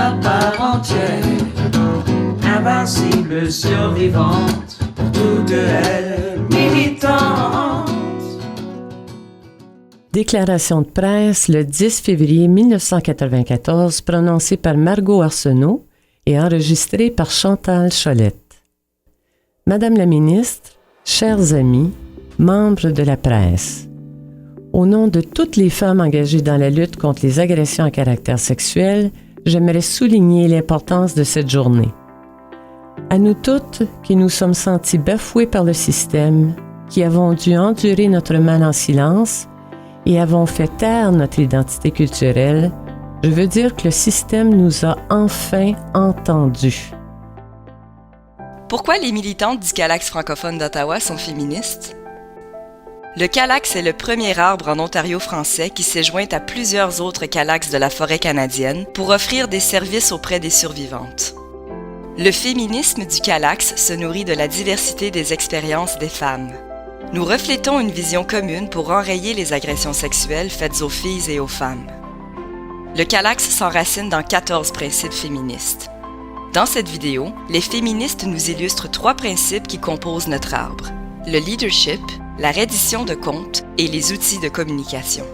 à part entière, invincible, survivante, pour toutes elles, militante. Déclaration de presse le 10 février 1994 prononcée par Margot Arsenault et enregistrée par Chantal Cholette. Madame la ministre, chers amis, membres de la presse, au nom de toutes les femmes engagées dans la lutte contre les agressions à caractère sexuel, j'aimerais souligner l'importance de cette journée. À nous toutes qui nous sommes sentis bafoués par le système, qui avons dû endurer notre mal en silence et avons fait taire notre identité culturelle, je veux dire que le système nous a enfin entendus. Pourquoi les militantes du Calax francophone d'Ottawa sont féministes? Le Calax est le premier arbre en Ontario français qui s'est joint à plusieurs autres Calax de la forêt canadienne pour offrir des services auprès des survivantes. Le féminisme du Calax se nourrit de la diversité des expériences des femmes. Nous reflétons une vision commune pour enrayer les agressions sexuelles faites aux filles et aux femmes. Le Calax s'enracine dans 14 principes féministes. Dans cette vidéo, les féministes nous illustrent 3 principes qui composent notre arbre: le leadership, la reddition de comptes et les outils de communication.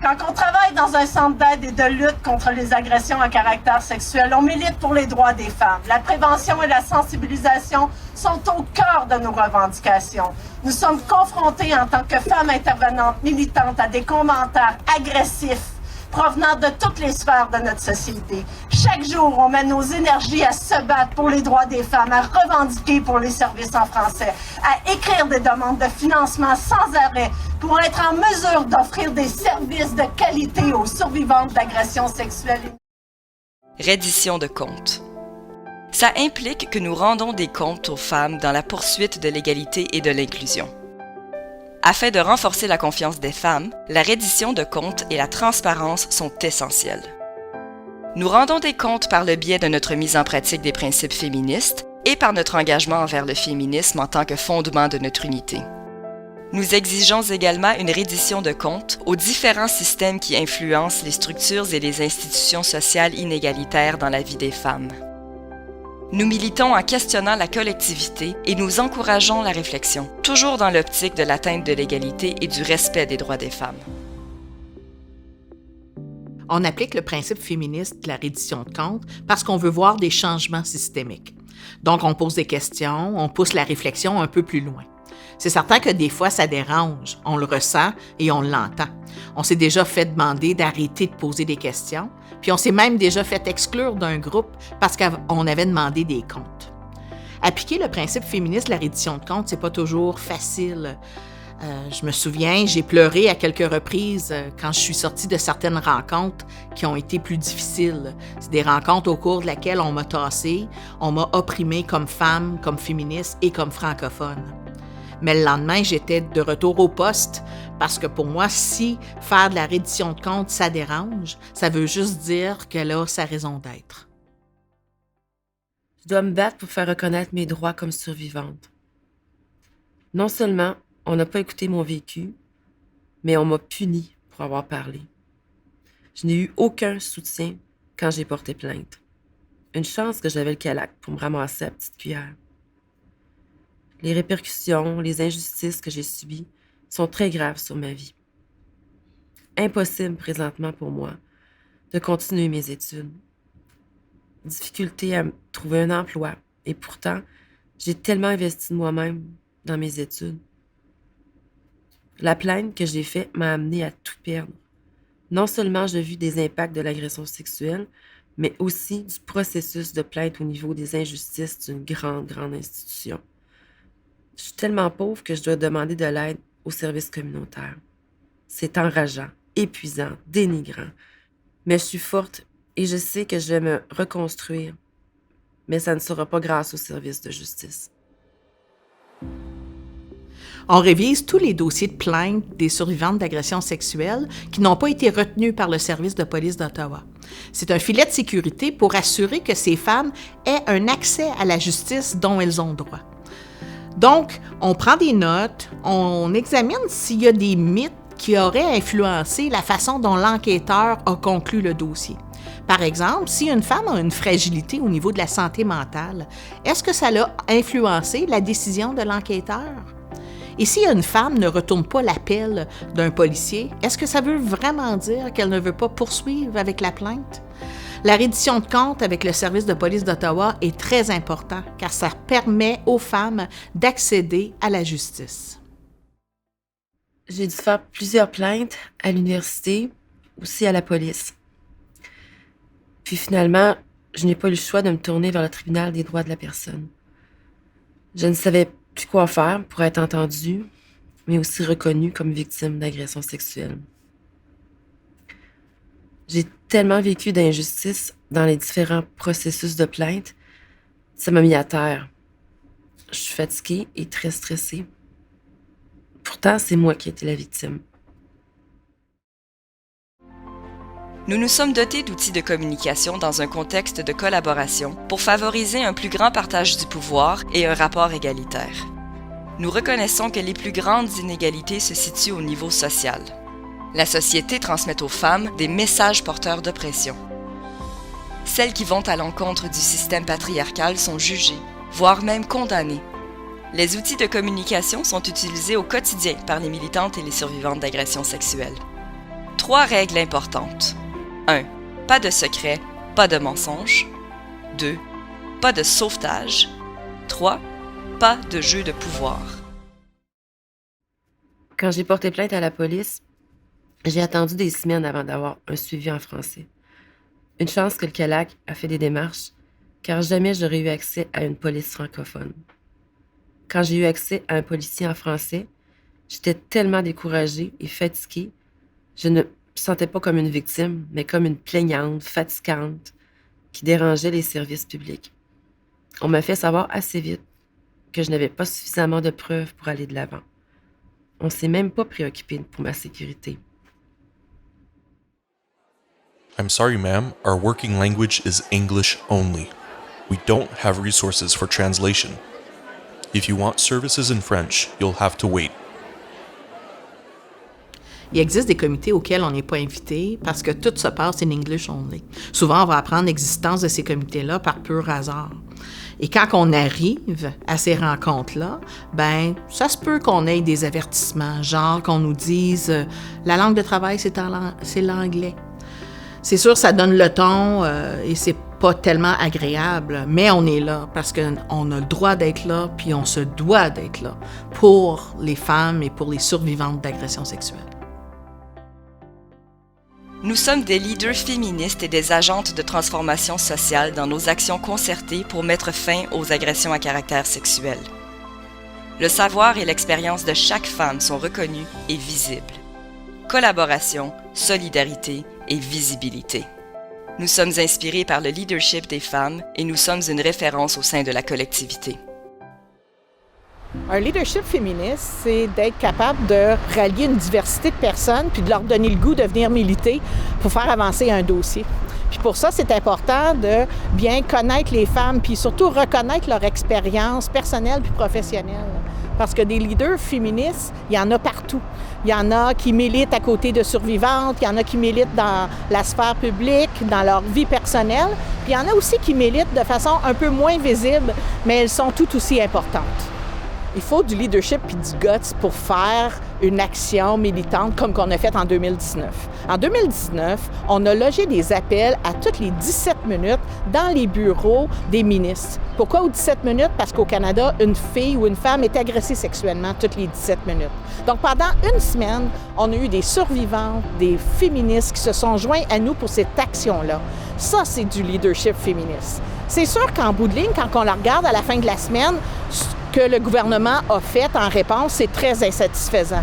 Quand on travaille dans un centre d'aide et de lutte contre les agressions à caractère sexuel, on milite pour les droits des femmes. La prévention et la sensibilisation sont au cœur de nos revendications. Nous sommes confrontés en tant que femmes intervenantes militantes à des commentaires agressifs provenant de toutes les sphères de notre société. Chaque jour, on met nos énergies à se battre pour les droits des femmes, à revendiquer pour les services en français, à écrire des demandes de financement sans arrêt pour être en mesure d'offrir des services de qualité aux survivantes d'agressions sexuelles. Reddition de comptes. Ça implique que nous rendons des comptes aux femmes dans la poursuite de l'égalité et de l'inclusion. Afin de renforcer la confiance des femmes, la reddition de comptes et la transparence sont essentielles. Nous rendons des comptes par le biais de notre mise en pratique des principes féministes et par notre engagement envers le féminisme en tant que fondement de notre unité. Nous exigeons également une reddition de comptes aux différents systèmes qui influencent les structures et les institutions sociales inégalitaires dans la vie des femmes. Nous militons en questionnant la collectivité et nous encourageons la réflexion, toujours dans l'optique de l'atteinte de l'égalité et du respect des droits des femmes. On applique le principe féministe de la reddition de comptes parce qu'on veut voir des changements systémiques. Donc, on pose des questions, on pousse la réflexion un peu plus loin. C'est certain que des fois, ça dérange, on le ressent et on l'entend. On s'est déjà fait demander d'arrêter de poser des questions, puis on s'est même déjà fait exclure d'un groupe parce qu'on avait demandé des comptes. Appliquer le principe féministe de la reddition de comptes, c'est pas toujours facile. Je me souviens, j'ai pleuré à quelques reprises quand je suis sortie de certaines rencontres qui ont été plus difficiles. C'est des rencontres au cours de laquelle on m'a tassée, on m'a opprimée comme femme, comme féministe et comme francophone. Mais le lendemain, j'étais de retour au poste parce que pour moi, si faire de la reddition de comptes, ça dérange, ça veut juste dire qu'elle a sa raison d'être. Je dois me battre pour faire reconnaître mes droits comme survivante. Non seulement on n'a pas écouté mon vécu, mais on m'a puni pour avoir parlé. Je n'ai eu aucun soutien quand j'ai porté plainte. Une chance que j'avais le calac pour me ramasser à petite cuillère. Les répercussions, les injustices que j'ai subies sont très graves sur ma vie. Impossible présentement pour moi de continuer mes études. Difficulté à trouver un emploi. Et pourtant, j'ai tellement investi de moi-même dans mes études. La plainte que j'ai faite m'a amenée à tout perdre. Non seulement j'ai vu des impacts de l'agression sexuelle, mais aussi du processus de plainte au niveau des injustices d'une grande institution. Je suis tellement pauvre que je dois demander de l'aide aux services communautaires. C'est enrageant, épuisant, dénigrant. Mais je suis forte et je sais que je vais me reconstruire. Mais ça ne sera pas grâce aux services de justice. On révise tous les dossiers de plainte des survivantes d'agressions sexuelles qui n'ont pas été retenus par le service de police d'Ottawa. C'est un filet de sécurité pour assurer que ces femmes aient un accès à la justice dont elles ont droit. Donc, on prend des notes, on examine s'il y a des mythes qui auraient influencé la façon dont l'enquêteur a conclu le dossier. Par exemple, si une femme a une fragilité au niveau de la santé mentale, est-ce que ça l'a influencé la décision de l'enquêteur? Et si une femme ne retourne pas l'appel d'un policier, est-ce que ça veut vraiment dire qu'elle ne veut pas poursuivre avec la plainte? La reddition de compte avec le service de police d'Ottawa est très important car ça permet aux femmes d'accéder à la justice. J'ai dû faire plusieurs plaintes à l'université, aussi à la police. Puis finalement, je n'ai pas eu le choix de me tourner vers le tribunal des droits de la personne. Je ne savais plus quoi faire pour être entendue, mais aussi reconnue comme victime d'agression sexuelle. J'ai tellement vécu d'injustice dans les différents processus de plainte, ça m'a mis à terre. Je suis fatiguée et très stressée. Pourtant, c'est moi qui ai été la victime. Nous nous sommes dotés d'outils de communication dans un contexte de collaboration pour favoriser un plus grand partage du pouvoir et un rapport égalitaire. Nous reconnaissons que les plus grandes inégalités se situent au niveau social. La société transmet aux femmes des messages porteurs d'oppression. Celles qui vont à l'encontre du système patriarcal sont jugées, voire même condamnées. Les outils de communication sont utilisés au quotidien par les militantes et les survivantes d'agressions sexuelles. 3 règles importantes. 1. Pas de secret, pas de mensonge. 2. Pas de sauvetage. 3. Pas de jeu de pouvoir. Quand j'ai porté plainte à la police, j'ai attendu des semaines avant d'avoir un suivi en français. Une chance que le CALAC a fait des démarches, car jamais j'aurais eu accès à une police francophone. Quand j'ai eu accès à un policier en français, j'étais tellement découragée et fatiguée, je ne me sentais pas comme une victime, mais comme une plaignante, fatigante, qui dérangeait les services publics. On m'a fait savoir assez vite que je n'avais pas suffisamment de preuves pour aller de l'avant. On ne s'est même pas préoccupé pour ma sécurité. I'm sorry, ma'am. Our working language is English only. We don't have resources for translation. If you want services in French, you'll have to wait. Il existe des comités auxquels on n'est pas invité parce que tout se passe in English only. Souvent, on va apprendre l'existence de ces comités-là par pur hasard. Et quand on arrive à ces rencontres-là, ben ça se peut qu'on ait des avertissements, genre qu'on nous dise la langue de travail, c'est l'anglais. C'est sûr, ça donne le ton et c'est pas tellement agréable, mais on est là parce qu'on a le droit d'être là, puis on se doit d'être là pour les femmes et pour les survivantes d'agressions sexuelles. Nous sommes des leaders féministes et des agentes de transformation sociale dans nos actions concertées pour mettre fin aux agressions à caractère sexuel. Le savoir et l'expérience de chaque femme sont reconnus et visibles. Collaboration, solidarité et visibilité. Nous sommes inspirés par le leadership des femmes et nous sommes une référence au sein de la collectivité. Un leadership féministe, c'est d'être capable de rallier une diversité de personnes puis de leur donner le goût de venir militer pour faire avancer un dossier. Puis pour ça, c'est important de bien connaître les femmes puis surtout reconnaître leur expérience personnelle puis professionnelle. Parce que des leaders féministes, il y en a partout. Il y en a qui militent à côté de survivantes, il y en a qui militent dans la sphère publique, dans leur vie personnelle, puis il y en a aussi qui militent de façon un peu moins visible, mais elles sont tout aussi importantes. Il faut du leadership puis du guts pour faire une action militante comme qu'on a fait en 2019. En 2019, on a logé des appels à toutes les 17 minutes dans les bureaux des ministres. Pourquoi aux 17 minutes? Parce qu'au Canada, une fille ou une femme est agressée sexuellement toutes les 17 minutes. Donc pendant une semaine, on a eu des survivantes, des féministes qui se sont joints à nous pour cette action-là. Ça, c'est du leadership féministe. C'est sûr qu'en bout de ligne, quand on la regarde à la fin de la semaine, ce que le gouvernement a fait en réponse, c'est très insatisfaisant.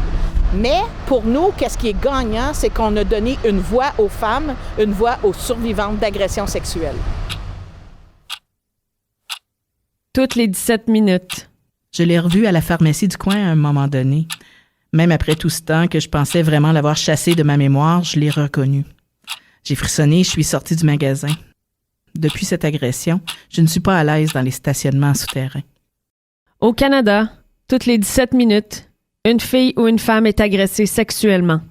Mais pour nous, qu'est-ce qui est gagnant, c'est qu'on a donné une voix aux femmes, une voix aux survivantes d'agressions sexuelles. Toutes les 17 minutes. Je l'ai revu à la pharmacie du coin à un moment donné. Même après tout ce temps que je pensais vraiment l'avoir chassé de ma mémoire, je l'ai reconnu. J'ai frissonné, je suis sortie du magasin. Depuis cette agression, je ne suis pas à l'aise dans les stationnements souterrains. Au Canada, toutes les 17 minutes, une fille ou une femme est agressée sexuellement.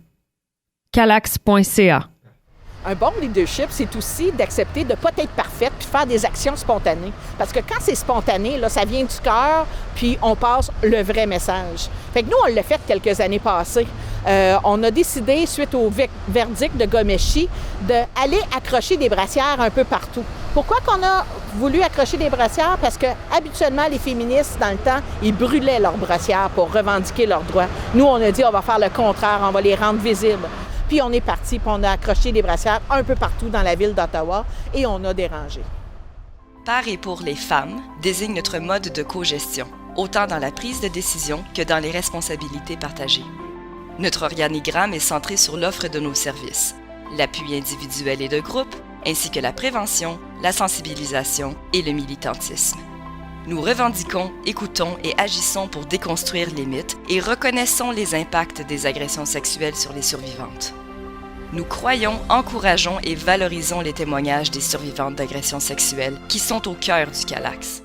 Calax.ca. Un bon leadership, c'est aussi d'accepter de ne pas être parfaite puis de faire des actions spontanées. Parce que quand c'est spontané, là, ça vient du cœur, puis on passe le vrai message. Fait que nous, on l'a fait quelques années passées. On a décidé, suite au verdict de Ghomeshi, d'aller accrocher des brassières un peu partout. Pourquoi qu'on a voulu accrocher des brassières? Parce que habituellement, les féministes, dans le temps, ils brûlaient leurs brassières pour revendiquer leurs droits. Nous, on a dit, on va faire le contraire, on va les rendre visibles. Puis on est parti, puis on a accroché des brassières un peu partout dans la ville d'Ottawa et on a dérangé. Par et pour les femmes désigne notre mode de cogestion, autant dans la prise de décision que dans les responsabilités partagées. Notre organigramme est centré sur l'offre de nos services, l'appui individuel et de groupe, ainsi que la prévention, la sensibilisation et le militantisme. Nous revendiquons, écoutons et agissons pour déconstruire les mythes et reconnaissons les impacts des agressions sexuelles sur les survivantes. Nous croyons, encourageons et valorisons les témoignages des survivantes d'agressions sexuelles qui sont au cœur du CALAX.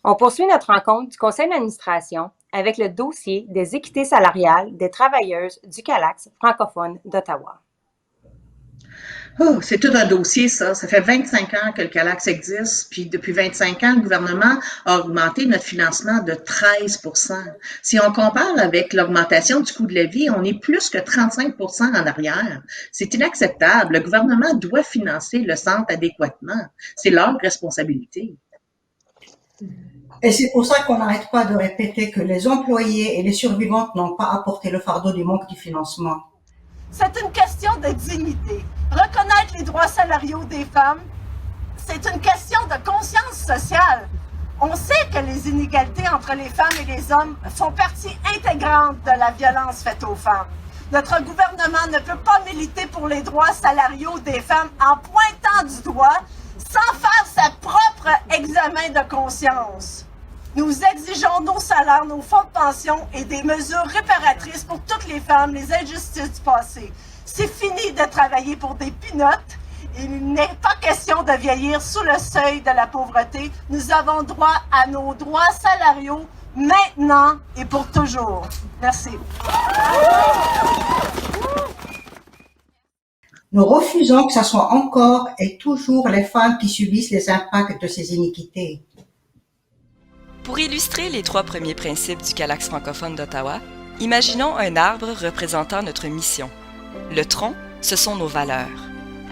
On poursuit notre rencontre du conseil d'administration avec le dossier des équités salariales des travailleuses du CALAX francophone d'Ottawa. Oh, c'est tout un dossier, ça. Ça fait 25 ans que le CALAX existe, puis depuis 25 ans, le gouvernement a augmenté notre financement de 13 %. Si on compare avec l'augmentation du coût de la vie, on est plus que 35 % en arrière. C'est inacceptable. Le gouvernement doit financer le centre adéquatement. C'est leur responsabilité. Et c'est pour ça qu'on n'arrête pas de répéter que les employés et les survivantes n'ont pas apporté le fardeau du manque de financement. C'est une question de dignité. Reconnaître les droits salariaux des femmes, c'est une question de conscience sociale. On sait que les inégalités entre les femmes et les hommes font partie intégrante de la violence faite aux femmes. Notre gouvernement ne peut pas militer pour les droits salariaux des femmes en pointant du doigt sans faire sa propre examen de conscience. Nous exigeons nos salaires, nos fonds de pension et des mesures réparatrices pour toutes les femmes, les injustices du passé. C'est fini de travailler pour des pinottes. Il n'est pas question de vieillir sous le seuil de la pauvreté. Nous avons droit à nos droits salariaux maintenant et pour toujours. Merci. Nous refusons que ce soit encore et toujours les femmes qui subissent les impacts de ces iniquités. Pour illustrer les 3 premiers principes du CALAX francophone d'Ottawa, imaginons un arbre représentant notre mission. Le tronc, ce sont nos valeurs.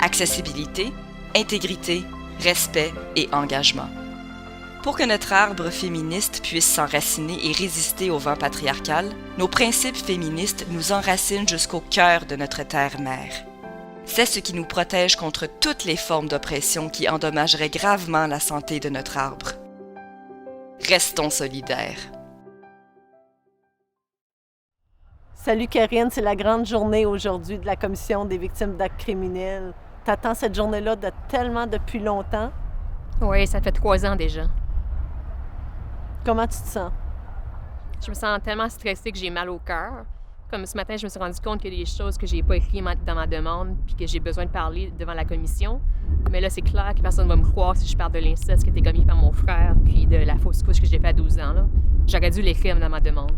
Accessibilité, intégrité, respect et engagement. Pour que notre arbre féministe puisse s'enraciner et résister au vent patriarcal, nos principes féministes nous enracinent jusqu'au cœur de notre terre-mère. C'est ce qui nous protège contre toutes les formes d'oppression qui endommageraient gravement la santé de notre arbre. Restons solidaires. Salut Karine, c'est la grande journée aujourd'hui de la Commission des victimes d'actes criminels. T'attends cette journée-là depuis longtemps? Oui, ça fait 3 ans déjà. Comment tu te sens? Je me sens tellement stressée que j'ai mal au cœur. Comme ce matin, je me suis rendu compte qu'il y a des choses que j'ai pas écrites dans ma demande puis que j'ai besoin de parler devant la commission. Mais là, c'est clair que personne ne va me croire si je parle de l'inceste qui a été commis par mon frère puis de la fausse couche que j'ai fait à 12 ans. Là. J'aurais dû l'écrire dans ma demande.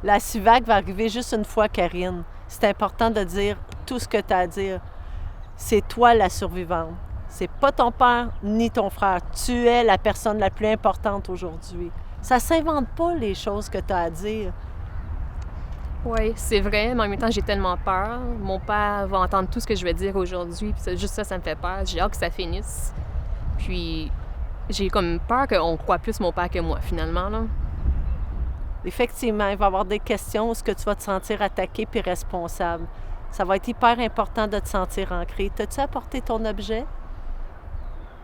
La SUVAC va arriver juste une fois, Karine. C'est important de dire tout ce que tu as à dire. C'est toi la survivante. C'est pas ton père ni ton frère. Tu es la personne la plus importante aujourd'hui. Ça s'invente pas les choses que tu as à dire. Oui, c'est vrai, mais en même temps, j'ai tellement peur. Mon père va entendre tout ce que je vais dire aujourd'hui, puis juste ça me fait peur. J'ai hâte que ça finisse. Puis, j'ai comme peur qu'on croie plus mon père que moi, finalement, là. Effectivement, il va y avoir des questions où est-ce que tu vas te sentir attaqué puis responsable. Ça va être hyper important de te sentir ancré. T'as-tu apporté ton objet?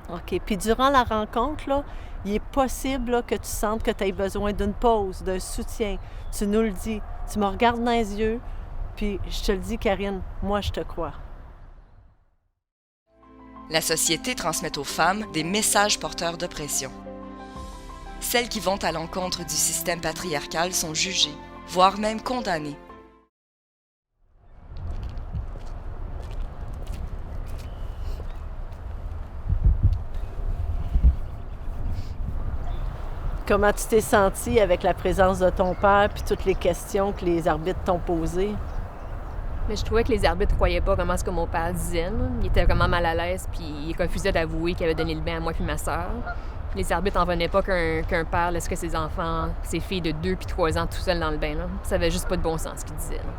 OK. Puis durant la rencontre, là, il est possible là, que tu sentes que tu aies besoin d'une pause, d'un soutien. Tu nous le dis. Tu me regardes dans les yeux, puis je te le dis, Karine, moi, je te crois. La société transmet aux femmes des messages porteurs d'oppression. Celles qui vont à l'encontre du système patriarcal sont jugées, voire même condamnées. Comment tu t'es sentie avec la présence de ton père puis toutes les questions que les arbitres t'ont posées? Mais je trouvais que les arbitres ne croyaient pas vraiment ce que mon père disait. Là. Il était vraiment mal à l'aise, puis il refusait d'avouer qu'il avait donné le bain à moi puis ma sœur. Les arbitres n'en venaient pas qu'un père laisserait ses enfants, ses filles de 2 puis 3 ans tout seuls dans le bain. Là. Ça avait juste pas de bon sens ce qu'il disait. Là.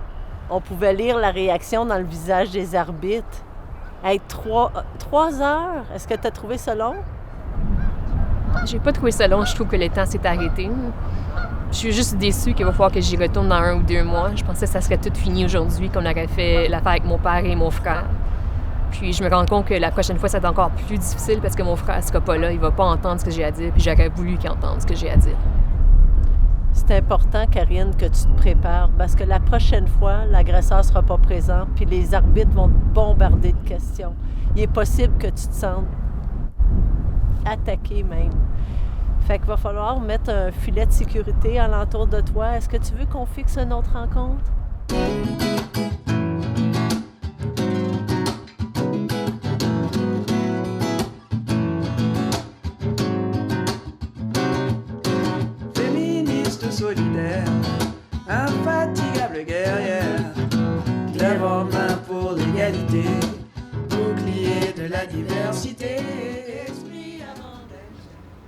On pouvait lire la réaction dans le visage des arbitres. Hey, 3 heures, est-ce que tu as trouvé ça long? J'ai pas trouvé ça long, je trouve que le temps s'est arrêté. Je suis juste déçue qu'il va falloir que j'y retourne dans 1 ou 2 mois. Je pensais que ça serait tout fini aujourd'hui, qu'on aurait fait l'affaire avec mon père et mon frère. Puis je me rends compte que la prochaine fois, ça va être encore plus difficile parce que mon frère sera pas là, il va pas entendre ce que j'ai à dire, puis j'aurais voulu qu'il entende ce que j'ai à dire. C'est important, Karine, que tu te prépares parce que la prochaine fois, l'agresseur sera pas présent, puis les arbitres vont te bombarder de questions. Il est possible que tu te sentes attaqué même. Fait qu'il va falloir mettre un filet de sécurité alentour de toi. Est-ce que tu veux qu'on fixe une autre rencontre? Féministe solidaire, infatigable guerrière, lève en main pour l'égalité, bouclier de la diversité.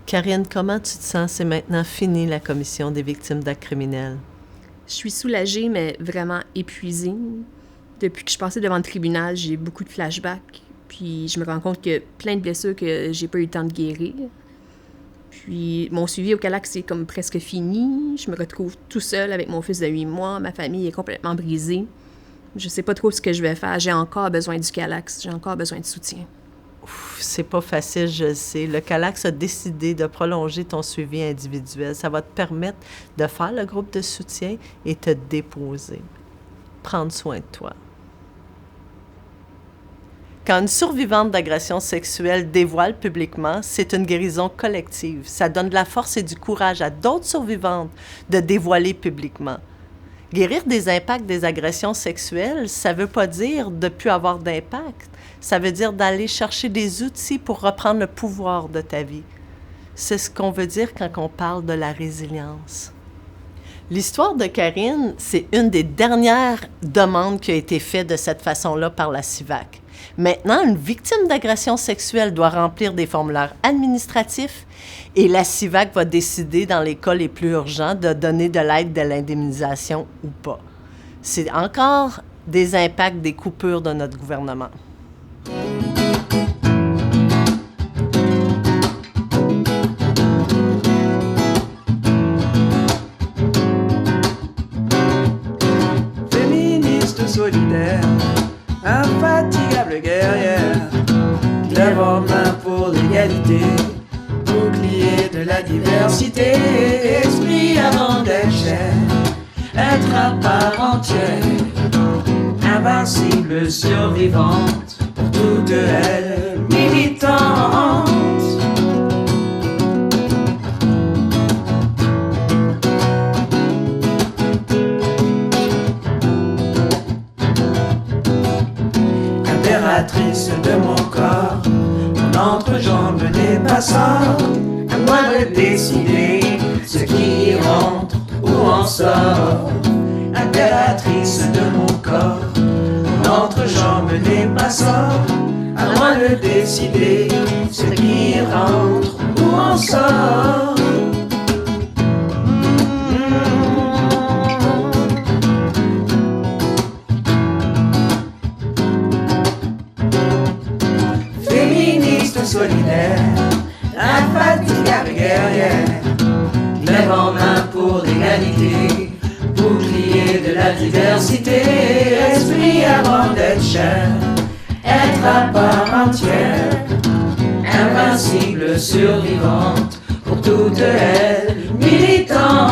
Karine, comment tu te sens? C'est maintenant fini la commission des victimes d'actes criminels. Je suis soulagée, mais vraiment épuisée. Depuis que je suis passée devant le tribunal, j'ai beaucoup de flashbacks. Puis je me rends compte qu'il y a plein de blessures que j'ai pas eu le temps de guérir. Puis mon suivi au Calax, c'est comme presque fini. Je me retrouve tout seul avec mon fils de 8 mois. Ma famille est complètement brisée. Je sais pas trop ce que je vais faire. J'ai encore besoin du Calax. J'ai encore besoin de soutien. C'est pas facile, je le sais. Le Calax a décidé de prolonger ton suivi individuel. Ça va te permettre de faire le groupe de soutien et te déposer. Prendre soin de toi. Quand une survivante d'agression sexuelle dévoile publiquement, c'est une guérison collective. Ça donne de la force et du courage à d'autres survivantes de dévoiler publiquement. Guérir des impacts des agressions sexuelles, ça veut pas dire de ne plus avoir d'impact. Ça veut dire d'aller chercher des outils pour reprendre le pouvoir de ta vie. C'est ce qu'on veut dire quand on parle de la résilience. L'histoire de Karine, c'est une des dernières demandes qui a été faite de cette façon-là par la CIVAC. Maintenant, une victime d'agression sexuelle doit remplir des formulaires administratifs et la CIVAC va décider, dans les cas les plus urgents, de donner de l'aide de l'indemnisation ou pas. C'est encore des impacts des coupures de notre gouvernement. Féministe solidaire, infatigable guerrière, lève en main pour l'égalité, bouclier de la diversité, esprit avant d'être chair, être à part entière, invincible survivante, pour toutes elles militantes. Impératrice de mon corps, mon entrejambe n'est pas sort, à moi de décider ce qui rentre ou en sort. Impératrice de mon corps, mon entrejambe n'est pas sort, à moi de décider ce qui rentre ou en sort. Féministe solidaire, infatigable guerrière, lève en main pour l'égalité, bouclier de la diversité, esprit avant d'être chair, être à part entière, invincible survivante, pour toutes elles militante.